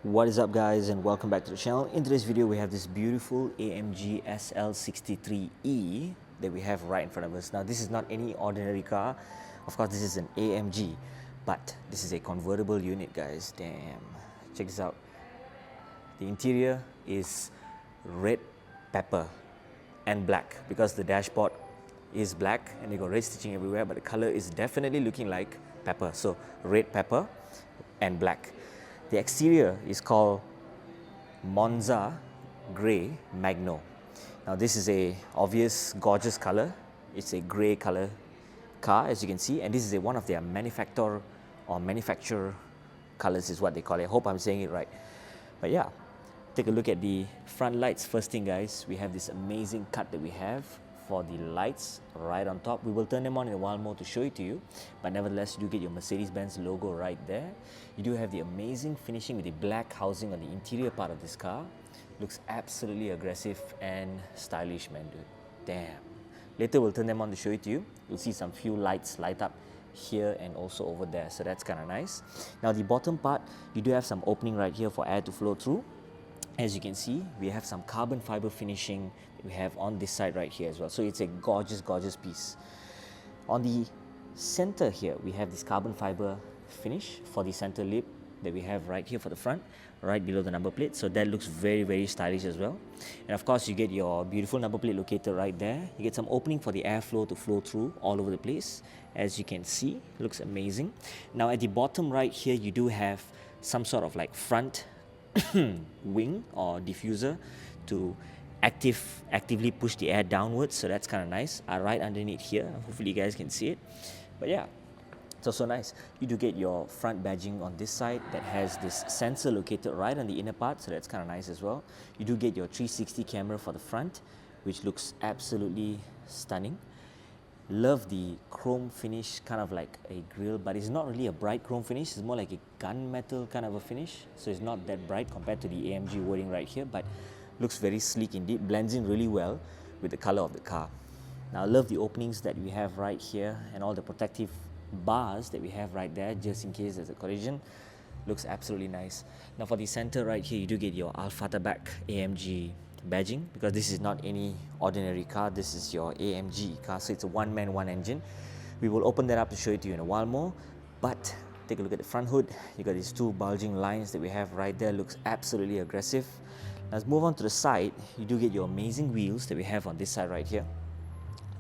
What is up guys, and welcome back to the channel. In today's video we have this beautiful AMG SL63E that we have right in front of us. Now this is not any ordinary car. Of course this is an AMG, but this is a convertible unit guys. Damn, check this out. The interior is red pepper and black because the dashboard is black and you got red stitching everywhere, but the color is definitely looking like pepper. So red pepper and black. The exterior is called Monza Grey Magno. Now this is a obvious gorgeous color. It's a grey color car as you can see, and this is one of their manufacturer colors is what they call it. I hope I'm saying it right. But yeah, take a look at the front lights. First thing guys, we have this amazing cut that we have for the lights right on top. We will turn them on in a while more to show it to you, but nevertheless you do get your Mercedes-Benz logo right there. You do have the amazing finishing with the black housing on the interior part of this car. Looks absolutely aggressive and stylish, man, dude. Damn. Later we'll turn them on to show it to you. You'll see some few lights light up here and also over there, so that's kind of nice. Now the bottom part, you do have some opening right here for air to flow through. As you can see, we have some carbon fiber finishing that we have on this side right here as well. So it's a gorgeous, gorgeous piece. On the center here, we have this carbon fiber finish for the center lip that we have right here for the front, right below the number plate. So that looks very, very stylish as well. And of course, you get your beautiful number plate locator right there. You get some opening for the airflow to flow through all over the place. As you can see, looks amazing. Now at the bottom right here, you do have some sort of like front wing or diffuser to actively push the air downwards, so that's kind of nice. Right underneath here, hopefully you guys can see it. But yeah, it's also nice. You do get your front badging on this side that has this sensor located right on the inner part, so that's kind of nice as well. You do get your 360 camera for the front, which looks absolutely stunning. Love the chrome finish, kind of like a grille, but it's not really a bright chrome finish. It's more like a gunmetal kind of a finish, so it's not that bright compared to the AMG wording right here, but looks very sleek indeed, blends in really well with the color of the car. Now I love the openings that we have right here and all the protective bars that we have right there just in case there's a collision. Looks absolutely nice. Now for the center right here, you do get your Alpha Tabak AMG badging, because this is not any ordinary car. This is your AMG car, so it's a one-man, one engine. We will open that up to show it to you in a while more, but take a look at the front hood. You got these two bulging lines that we have right there. Looks absolutely aggressive. Now let's move on to the side. You do get your amazing wheels that we have on this side right here.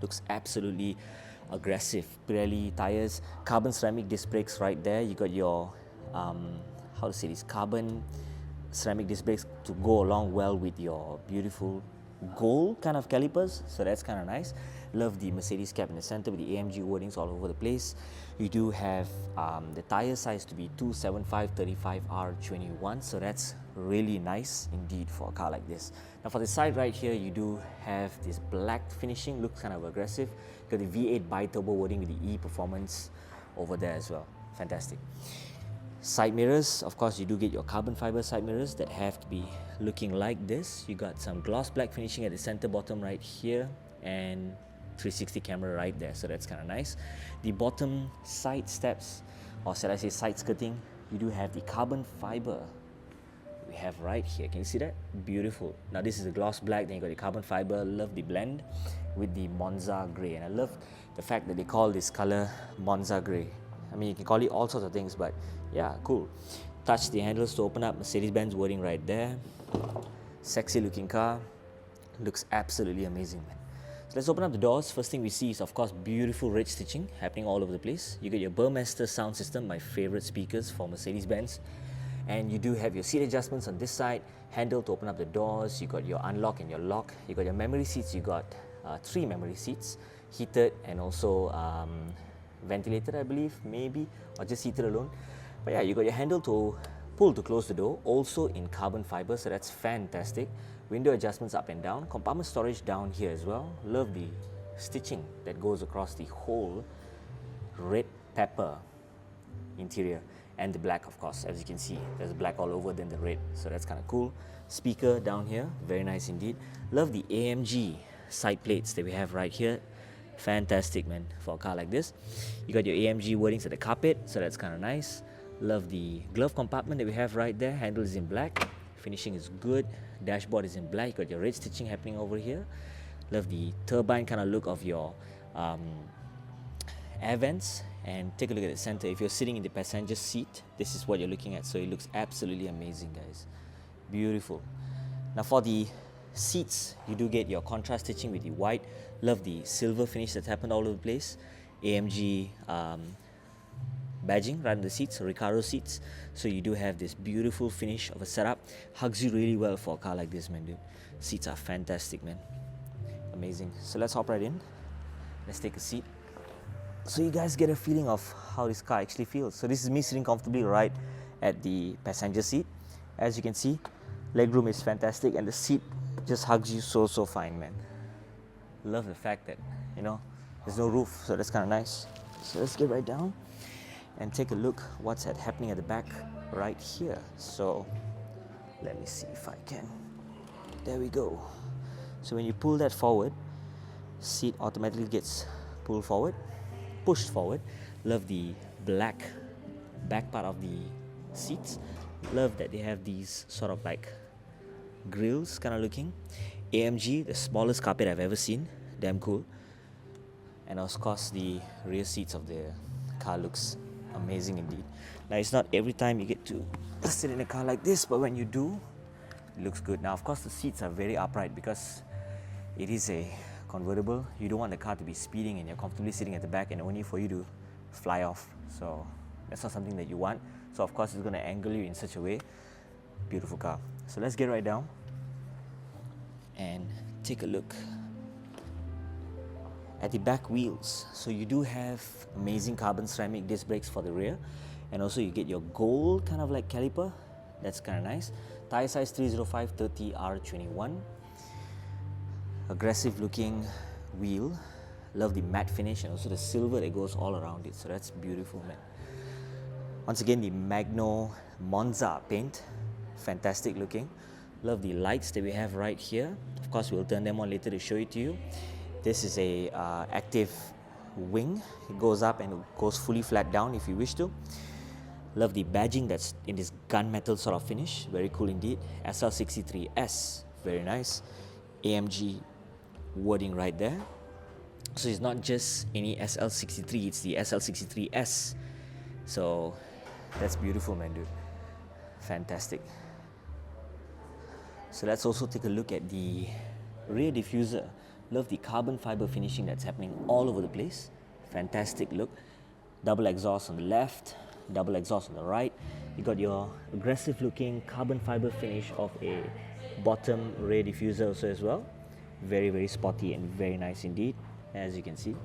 Looks absolutely aggressive. Pirelli tires, carbon ceramic disc brakes right there. You got your how to say this, carbon ceramic disc brakes to go along well with your beautiful gold kind of calipers, so that's kind of nice. Love the Mercedes cap in the center with the AMG wordings all over the place. You do have the tire size to be 275/35R21, so that's really nice indeed for a car like this. Now for the side right here, you do have this black finishing, looks kind of aggressive. You got the V8 bi-turbo wording with the E performance over there as well. Fantastic. Side mirrors, of course you do get your carbon fiber side mirrors that have to be looking like this. You got some gloss black finishing at the center bottom right here and 360 camera right there, so that's kind of nice. The bottom side steps, or should I say side skirting, you do have the carbon fiber we have right here. Can you see that? Beautiful. Now this is the gloss black, then you got the carbon fiber. Love the blend with the Monza grey, and I love the fact that they call this color Monza grey. I mean, you can call it all sorts of things, but yeah, cool. Touch the handles to open up. Mercedes-Benz wording right there. Sexy looking car. Looks absolutely amazing, man. So let's open up the doors. First thing we see is, of course, beautiful ridge stitching happening all over the place. You get your Burmester sound system, my favorite speakers for Mercedes-Benz. And you do have your seat adjustments on this side. Handle to open up the doors. You got your unlock and your lock. You got your memory seats. You got 3 memory seats. Heated and also ventilated, I believe, maybe, or just heated alone. But yeah, you got your handle to pull to close the door, also in carbon fiber, so that's fantastic. Window adjustments up and down, compartment storage down here as well. Love the stitching that goes across the whole red pepper interior, and the black, of course, as you can see. There's black all over, then the red, so that's kind of cool. Speaker down here, very nice indeed. Love the AMG side plates that we have right here. Fantastic, man, for a car like this. You got your AMG wordings at the carpet, so that's kind of nice. Love the glove compartment that we have right there. Handle is in black. Finishing is good. Dashboard is in black. You got your red stitching happening over here. Love the turbine kind of look of your air vents. And take a look at the center. If you're sitting in the passenger seat, this is what you're looking at. So it looks absolutely amazing, guys. Beautiful. Now for the seats, you do get your contrast stitching with the white. Love the silver finish that's happened all over the place. AMG badging right on the seats, Recaro seats. So you do have this beautiful finish of a setup. Hugs you really well for a car like this, man, dude. Seats are fantastic, man. Amazing. So let's hop right in. Let's take a seat, so you guys get a feeling of how this car actually feels. So this is me sitting comfortably right at the passenger seat. As you can see, legroom is fantastic and the seat just hugs you so fine, man. Love the fact that, you know, there's no roof, so that's kind of nice. So let's get right down and take a look what's happening at the back right here. So let me see if I can. There we go. So when you pull that forward, seat automatically gets pulled forward, pushed forward. Love the black back part of the seats. Love that they have these sort of like grills kind of looking. AMG, the smallest carpet I've ever seen. Damn cool. And of course the rear seats of the car looks amazing indeed. Now it's not every time you get to sit in a car like this, but when you do, it looks good. Now of course the seats are very upright because it is a convertible. You don't want the car to be speeding and you're comfortably sitting at the back and only for you to fly off. So that's not something that you want. So of course it's going to angle you in such a way. Beautiful car. So let's get right down and take a look at the back wheels. So you do have amazing carbon ceramic disc brakes for the rear, and also you get your gold kind of like caliper. That's kind of nice. Tire size 305/30R21. Aggressive looking wheel. Love the matte finish and also the silver that goes all around it. So that's beautiful, man. Once again, the Magno Monza paint. Fantastic looking. Love the lights that we have right here. Of course, we'll turn them on later to show it to you. This is a active wing. It goes up and it goes fully flat down if you wish to. Love the badging that's in this gunmetal sort of finish. Very cool indeed. SL63S. Very nice. AMG wording right there. So it's not just any SL63, it's the SL63S. So that's beautiful, man, dude. Fantastic. So let's also take a look at the rear diffuser. Love the carbon fiber finishing that's happening all over the place. Fantastic look. Double exhaust on the left, double exhaust on the right. You got your aggressive looking carbon fiber finish of a bottom rear diffuser also as well. Very, very spotty and very nice indeed, as you can see.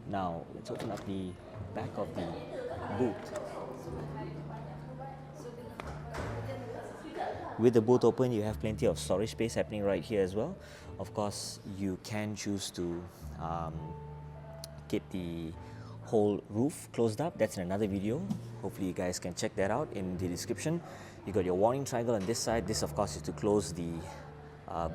Now let's open up the back of the boot. With the boot open, you have plenty of storage space happening right here as well. Of course, you can choose to keep the whole roof closed up. That's in another video. Hopefully you guys can check that out in the description. You got your warning triangle on this side. This of course is to close the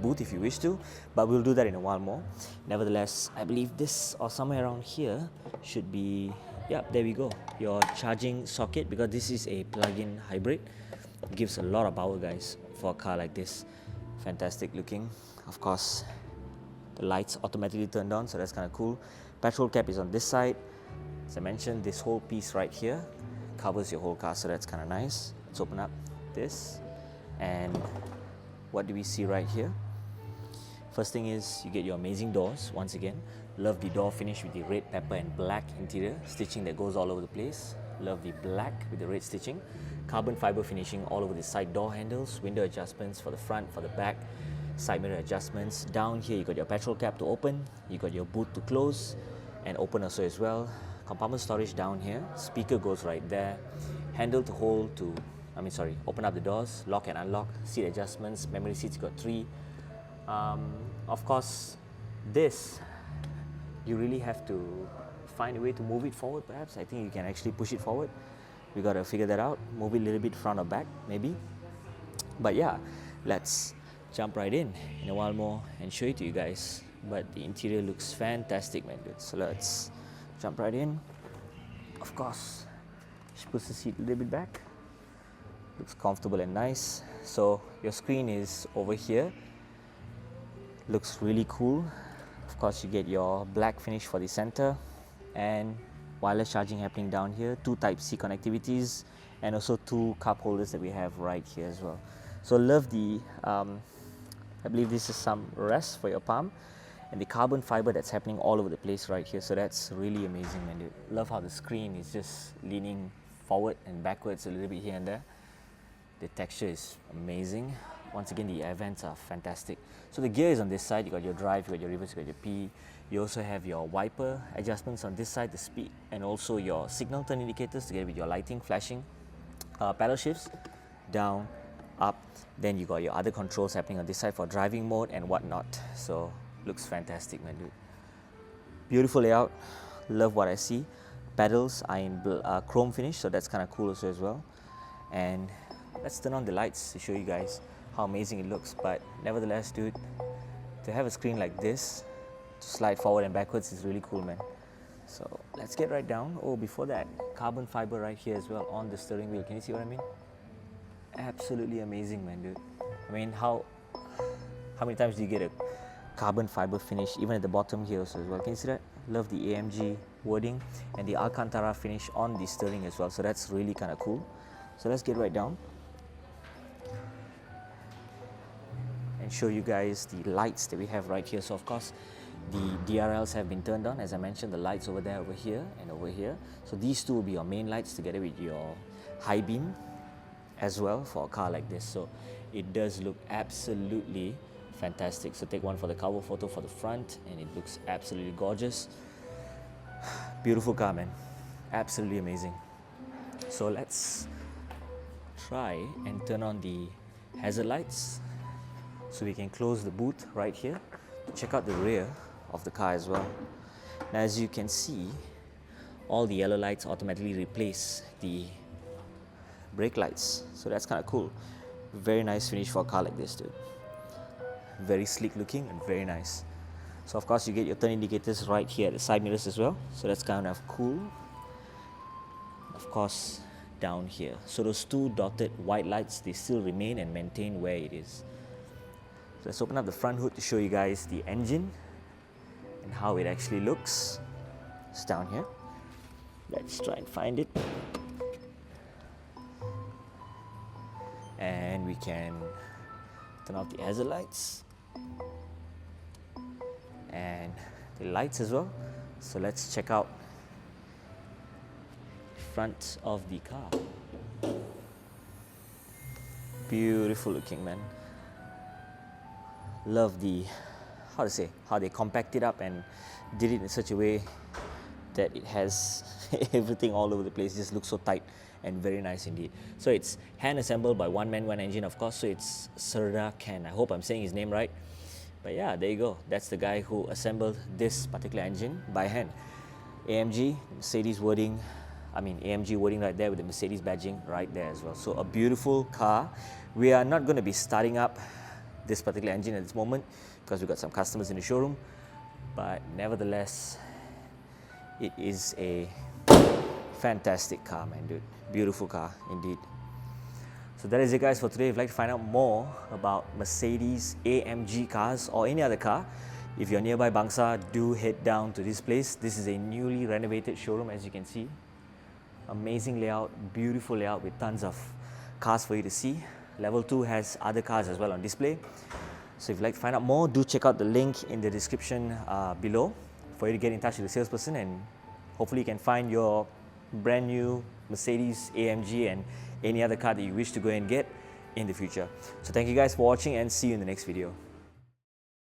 boot if you wish to, but we'll do that in a while more. Nevertheless, I believe this or somewhere around here should be, yep, there we go, your charging socket, because this is a plug-in hybrid. It gives a lot of power, guys, for a car like this. Fantastic looking. Of course, the lights automatically turned on, so that's kind of cool. Petrol cap is on this side. As I mentioned, this whole piece right here covers your whole car, so that's kind of nice. Let's open up this, and what do we see right here? First thing is you get your amazing doors. Once again, love the door finish with the red pepper and black interior stitching that goes all over the place. Love the black with the red stitching. Carbon fiber finishing all over the side door handles, window adjustments for the front, for the back, side mirror adjustments. Down here you got your petrol cap to open, you got your boot to close and open also as well. Compartment storage down here, speaker goes right there, handle to hold to, open up the doors, lock and unlock, seat adjustments, memory seats, you got 3. Of course, this, you really have to find a way to move it forward perhaps. I think you can actually push it forward. We got to figure that out, move it a little bit front or back maybe. But yeah, let's jump right in a while more and show it to you guys. But the interior looks fantastic, man, dude. So let's jump right in. Of course, Just push the seat a little bit back. Looks comfortable and nice. So your screen is over here. Looks really cool. Of course, you get your black finish for the center and wireless charging happening down here. 2 Type-C connectivities and also 2 cup holders that we have right here as well. So love the, I believe this is some rest for your palm, and the carbon fiber that's happening all over the place right here. So that's really amazing, man. Love how the screen is just leaning forward and backwards a little bit here and there. The texture is amazing. Once again, the air vents are fantastic. So the gear is on this side. You got your drive, you got your reverse, you got your P. You also have your wiper adjustments on this side, the speed, and also your signal turn indicators together with your lighting, flashing, paddle shifts, down, up. Then you got your other controls happening on this side for driving mode and whatnot. So looks fantastic, man, dude. Beautiful layout. Love what I see. Pedals are in chrome finish, so that's kind of cool also as well. And let's turn on the lights to show you guys how amazing it looks. But nevertheless, dude, to have a screen like this to slide forward and backwards is really cool, man. So let's get right down. Oh, before that, carbon fiber right here as well on the steering wheel. Can you see what I mean? Absolutely amazing, man, dude. I mean, how many times do you get a carbon fiber finish even at the bottom here also as well? Can you see that? Love the AMG wording and the Alcantara finish on the steering as well. So that's really kind of cool. So let's get right down and show you guys the lights that we have right here. So of course, the DRLs have been turned on. As I mentioned, the lights over there, over here, and over here. So these two will be your main lights together with your high beam as well for a car like this. So it does look absolutely fantastic. So take one for the cover photo for the front, and it looks absolutely gorgeous. Beautiful car, man. Absolutely amazing. So let's try and turn on the hazard lights so we can close the boot right here to check out the rear of the car as well. Now, as you can see, all the yellow lights automatically replace the brake lights, so that's kind of cool. Very nice finish for a car like this, dude. Very sleek looking and very nice. So of course you get your turn indicators right here at the side mirrors as well, so that's kind of cool. Of course down here, so those 2 dotted white lights, they still remain and maintain where it is. So let's open up the front hood to show you guys the engine and how it actually looks. It's down here. Let's try and find it. And we can turn off the hazard lights and the lights as well. So let's check out the front of the car. Beautiful looking, man. Love the, how they compact it up and did it in such a way that it has everything all over the place. It just looks so tight and very nice indeed. So it's hand assembled by one man, one engine, of course. So it's Serdar Khan. I hope I'm saying his name right. But yeah, there you go. That's the guy who assembled this particular engine by hand. AMG, Mercedes wording. I mean AMG wording right there with the Mercedes badging right there as well. So a beautiful car. We are not going to be starting up this particular engine at this moment because we've got some customers in the showroom. But nevertheless, it is a fantastic car, man, dude. Beautiful car indeed. So that is it, guys, for today. If you'd like to find out more about Mercedes AMG cars or any other car, if you're nearby Bangsar, do head down to this place. This is a newly renovated showroom, as you can see. Amazing layout, beautiful layout with tons of cars for you to see. Level 2 has other cars as well on display. So if you'd like to find out more, do check out the link in the description below for you to get in touch with the salesperson, and hopefully you can find your brand new Mercedes AMG and any other car that you wish to go and get in the future. So thank you guys for watching, and see you in the next video.